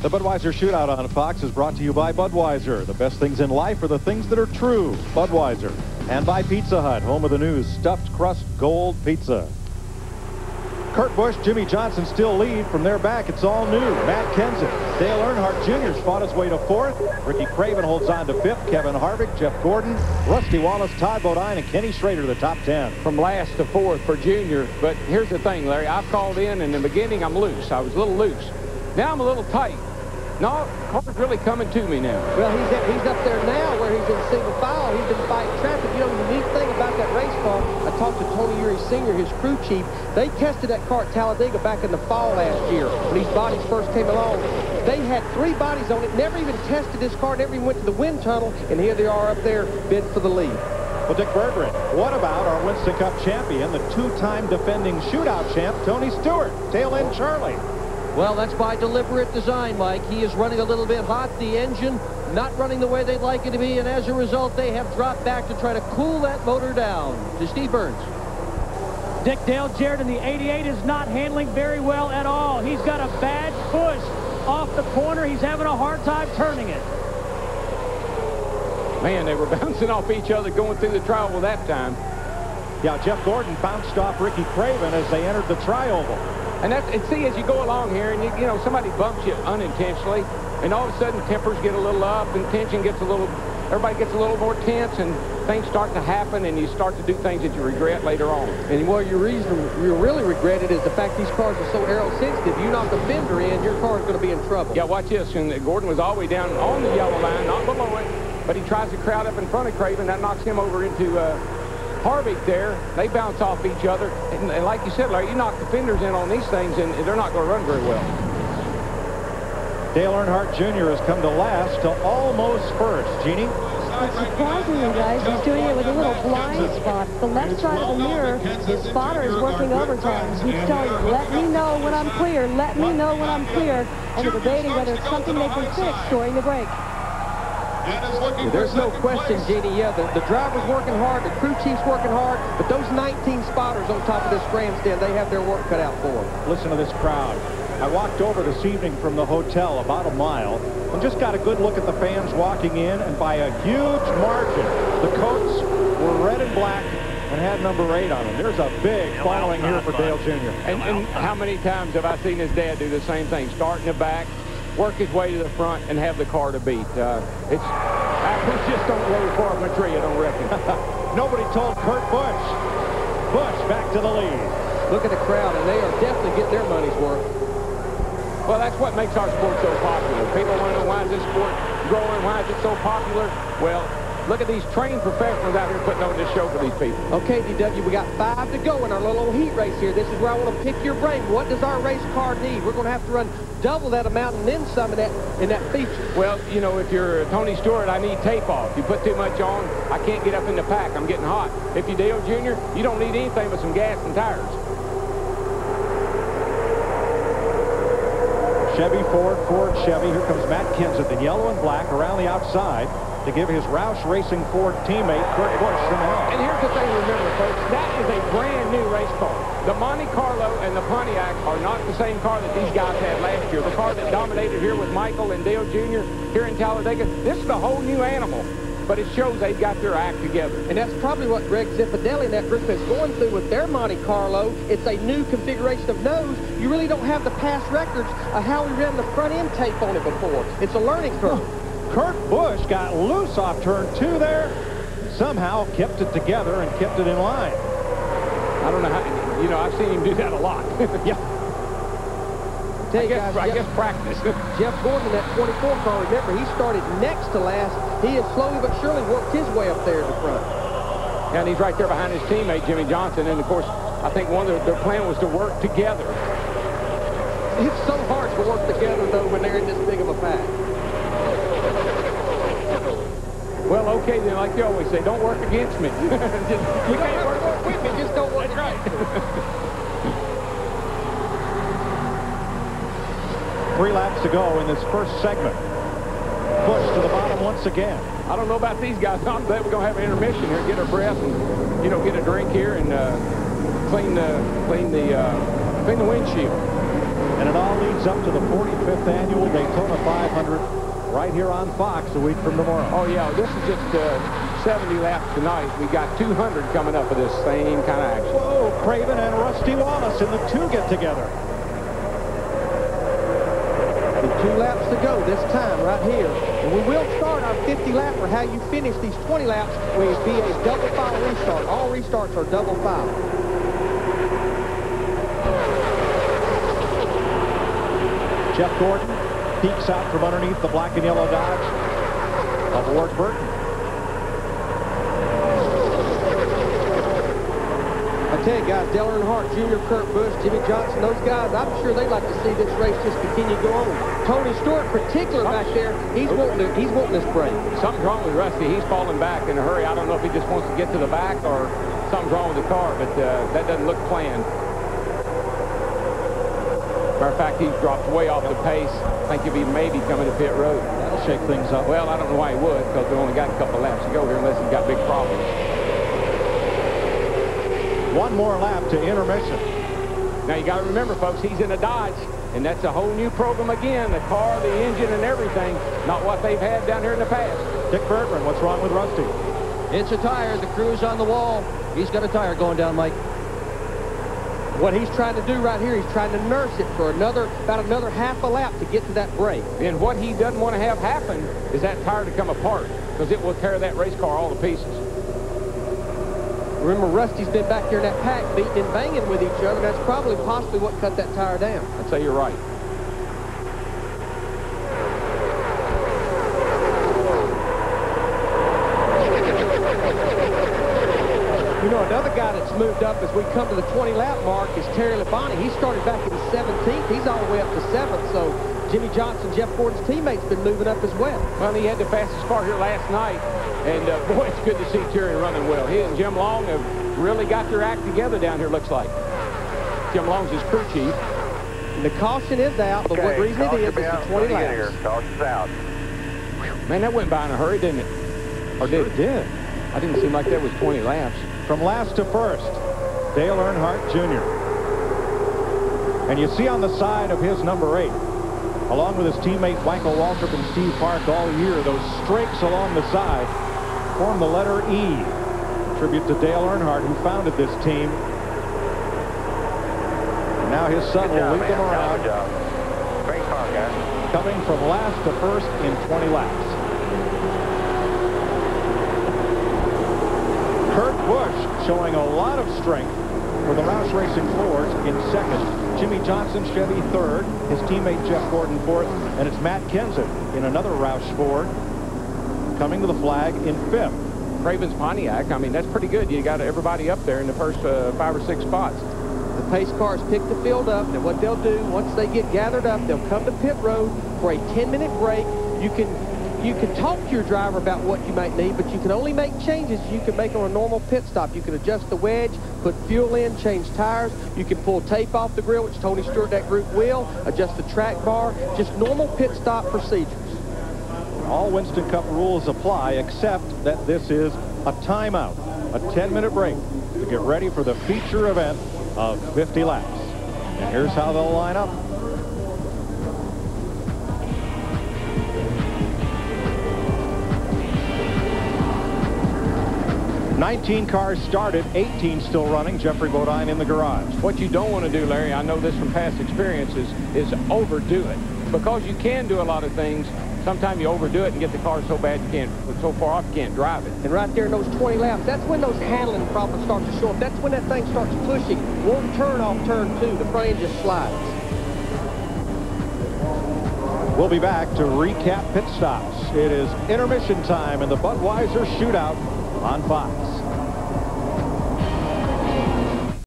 The Budweiser Shootout on Fox is brought to you by Budweiser. The best things in life are the things that are true. Budweiser. And by Pizza Hut, home of the new stuffed crust gold pizza. Kurt Busch, Jimmy Johnson still lead. From their back, it's all new. Matt Kenseth. Dale Earnhardt Jr. fought his way to 4th. Ricky Craven holds on to 5th. Kevin Harvick, Jeff Gordon, Rusty Wallace, Todd Bodine, and Kenny Schrader, the top 10. From last to 4th for Junior. But here's the thing, Larry. I've called in the beginning, I'm loose. I was a little loose. Now I'm a little tight. No, car's really coming to me now. Well, he's up there now where he's in single file. He's been fighting traffic. You know, the unique thing about that race car, I talked to Tony Uri Sr., his crew chief. They tested that car at Talladega back in the fall last year when these bodies first came along. They had 3 bodies on it, never even tested this car, never even went to the wind tunnel, and here they are up there bidding for the lead. Well, Dick Berggren, what about our Winston Cup champion, the 2-time defending shootout champ, Tony Stewart, tail end Charlie? Well, that's by deliberate design, Mike. He is running a little bit hot. The engine not running the way they'd like it to be, and as a result, they have dropped back to try to cool that motor down. To Steve Burns. Dick, Dale Jarrett in the 88 is not handling very well at all. He's got a bad push off the corner. He's having a hard time turning it. Man, they were bouncing off each other going through the tri-oval that time. Yeah, Jeff Gordon bounced off Ricky Craven as they entered the tri-oval. And see, as you go along here, and you know, somebody bumps you unintentionally, and all of a sudden tempers get a little up, and tension gets a little, everybody gets a little more tense, and things start to happen, and you start to do things that you regret later on. And what you really regret it is the fact these cars are so aero-sensitive. You knock a fender in, your car is going to be in trouble. Yeah, watch this. And Gordon was all the way down on the yellow line, not below it, but he tries to crowd up in front of Craven. That knocks him over into Harvick there. They bounce off each other. And like you said, Larry, you knock the fenders in on these things, and they're not going to run very well. Dale Earnhardt Jr. has come to last to almost first. Jeannie? But surprisingly, guys, he's doing it with a little blind spot. The left side of the mirror, his spotter is working overtime. He's telling him, let me know when I'm clear, let me know when I'm clear, and they're debating whether it's something they can fix during the break. There's no question, Jeannie. Yeah, the driver's working hard, the crew chief's working hard, but those 19 spotters on top of this grandstand, they have their work cut out for them. Listen to this crowd. I walked over this evening from the hotel about a mile and just got a good look at the fans walking in, and by a huge margin, the coats were red and black and had number 8 on them. There's a big following here for Dale Jr. And how many times have I seen his dad do the same thing? Start in the back, work his way to the front, and have the car to beat. Apples just don't grow far from a tree, I don't reckon. Nobody told Kurt Busch. Busch back to the lead. Look at the crowd, and they are definitely getting their money's worth. Well, that's what makes our sport so popular. People want to know, why is this sport growing? Why is it so popular? Well, look at these trained professionals out here putting on this show for these people. Okay, DW, we got 5 to go in our little heat race here. This is where I want to pick your brain. What does our race car need? We're going to have to run double that amount and then some of that in that feature. Well, you know, if you're Tony Stewart, I need tape off. You put too much on, I can't get up in the pack. I'm getting hot. If you're Dale Jr., you don't need anything but some gas and tires. Chevy, Ford, Chevy. Here comes Matt Kenseth in yellow and black around the outside to give his Roush Racing Ford teammate Kurt Busch some help. And here's the thing to remember, folks. That is a brand new race car. The Monte Carlo and the Pontiac are not the same car that these guys had last year. The car that dominated here with Michael and Dale Jr. here in Talladega, this is a whole new animal. But it shows they've got their act together. And that's probably what Greg Ziffidelli and that group is going through with their Monte Carlo. It's a new configuration of nose. You really don't have the past records of how we ran the front end tape on it before. It's a learning curve. Kurt Busch got loose off turn 2 there. Somehow kept it together and kept it in line. I don't know how, you know, I've seen him do that a lot. Yeah. I guess practice. Jeff Gordon in that 24 car, remember, he started next to last. He has slowly but surely worked his way up there in the front. And he's right there behind his teammate, Jimmy Johnson. And, of course, I think one of their plan was to work together. It's so hard to work together, though, when they're in this big of a pack. Well, okay, then, like you always say, don't work against me. You can't work with me, just don't work against me. 3 laps to go in this first segment. Busch to the bottom once again. I don't know about these guys. I'm glad we're going to have an intermission here, get our breath, and, you know, get a drink here and clean the windshield. And it all leads up to the 45th annual Daytona 500 right here on Fox a week from tomorrow. Oh, yeah, this is just 70 laps tonight. We got 200 coming up with this same kind of action. Whoa, Craven and Rusty Wallace in the two get together. And 2 laps to go this time right here. And we will start our 50 lap, or how you finish these 20 laps will be a double file restart. All restarts are double file. Jeff Gordon peeks out from underneath the black and yellow Dodge of Ward Burton. I tell you guys, Dale Earnhardt Jr., Kurt Busch, Jimmy Johnson, those guys, I'm sure they'd like to see this race just continue to go on. Tony Stewart, particular back there, he's wanting this break. Something's wrong with Rusty. He's falling back in a hurry. I don't know if he just wants to get to the back or something's wrong with the car, but that doesn't look planned. Matter of fact, he's dropped way off the pace. I think he'll be maybe coming to pit road. That'll shake things up. Well, I don't know why he would, because we only got a couple of laps to go here unless he's got big problems. One more lap to intermission. Now, you got to remember, folks, he's in a Dodge, and that's a whole new program again. The car, the engine, and everything, not what they've had down here in the past. Dick Bergman, what's wrong with Rusty? It's a tire. The crew's on the wall. He's got a tire going down, Mike. What he's trying to do right here, he's trying to nurse it for about another half a lap to get to that break. And what he doesn't want to have happen is that tire to come apart, because it will tear that race car all to pieces. Remember, Rusty's been back here in that pack beating and banging with each other. That's probably possibly what cut that tire down. I'd say you're right. You know, another guy that's moved up as we come to the 20-lap mark is Terry Labonte. He started back in 17th. He's all the way up to 7th. So Jimmy Johnson, Jeff Gordon's teammates, been moving up as well. Well, he had the fastest car here last night. And, boy, it's good to see Terry running well. He and Jim Long have really got their act together down here, looks like. Jim Long's his crew chief. And the caution is out, but what reason it is the 20 laps. Caution's out. Man, that went by in a hurry, didn't it? Or did it? Did. I didn't seem like that was 20 laps. From last to first, Dale Earnhardt Jr. And you see on the side of his number 8, along with his teammate Michael Waltrip and Steve Park all year, those streaks along the side form the letter E. A tribute to Dale Earnhardt, who founded this team. And now his son will lead them around. Good job. Great car, guys. Coming from last to first in 20 laps. Kurt Busch showing a lot of strength for the Roush Racing Fords in second. Jimmy Johnson, Chevy third. His teammate Jeff Gordon fourth. And it's Matt Kenseth in another Roush Ford coming to the flag in fifth. Craven's Pontiac, I mean, that's pretty good. You got everybody up there in the first 5 or 6 spots. The pace cars pick the field up, and what they'll do, once they get gathered up, they'll come to pit road for a 10-minute break. You can talk to your driver about what you might need, but you can only make changes you can make on a normal pit stop. You can adjust the wedge, put fuel in, change tires. You can pull tape off the grill, which Tony Stewart, that group will, adjust the track bar, just normal pit stop procedures. All Winston Cup rules apply, except that this is a timeout, a 10-minute break to get ready for the feature event of 50 laps. And here's how they'll line up. $19 cars started, 18 still running. Jeffrey Bodine in the garage. What you don't want to do, Larry, I know this from past experiences, is overdo it. Because you can do a lot of things, sometimes you overdo it and get the car so bad you can't, so far off you can't drive it. And right there in those 20 laps, that's when those handling problems start to show up. That's when that thing starts pushing. Won't turn off turn 2. The front end just slides. We'll be back to recap pit stops. It is intermission time in the Budweiser Shootout on Fox.